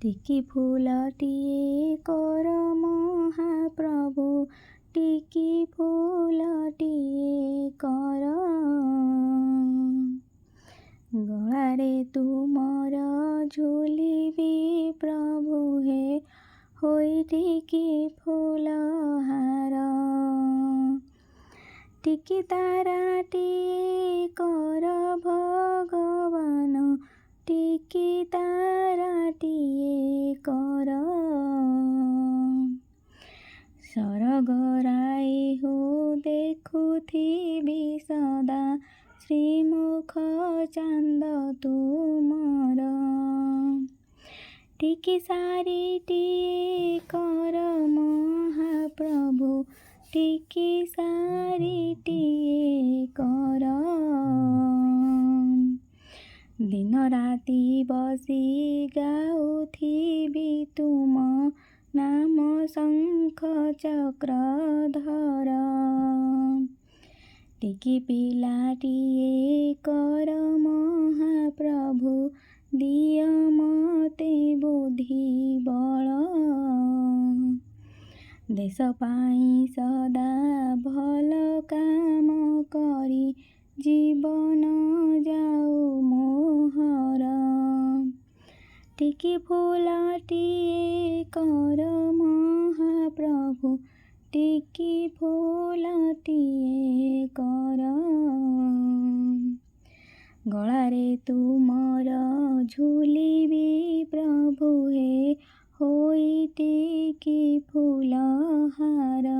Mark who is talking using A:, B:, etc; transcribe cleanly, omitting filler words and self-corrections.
A: ଟିକି ଫୁଲଟିଏ କର ମହାପ୍ରଭୁ, ଟିକି ଫୁଲଟିଏ କର। ଗଳାରେ ତୁମର ଝୁଲିବି ପ୍ରଭୁ ହେ, ହୋଇ ଟିକି ଫୁଲହାର। ଟିକି ତାରାଟିଏ କର ଭଗବାନ, ଟିକି ତାରାଟିଏ କର। ସରଗରାଇ ହୋ ଦେଖୁଥିବି ସଦା, ଶ୍ରୀମୁଖ ଚାନ୍ଦ ତୁମର। ଟିକି ଶାଢ଼ୀଟିଏ କର ମହାପ୍ରଭୁ, ଟିକି ଶାଢ଼ୀଟିଏ କର। ଦିନ ରାତି ବସି ଗାଉଥିବି ତୁମ ନାମ, ଶଙ୍ଖ ଚକ୍ରଧର। ଟିକି ପିଲାଟିଏ କର ମହାପ୍ରଭୁ, ଦିଅ ମତେ ବୁଦ୍ଧି ବଳ। ଦେଶ ପାଇଁ ସଦା ଭଲ କାମ କରି, ଜୀବନ ଯାଉ ମୋହର। ଟିକି ଫୁଲଟିଏ କର ମହାପ୍ରଭୁ, ଟିକି ଫୁଲଟିଏ କର। ଗଳାରେ ତୁମର ଝୁଲିବି ପ୍ରଭୁ ହେ, ହୋଇ ଟିକି ଫୁଲହାର।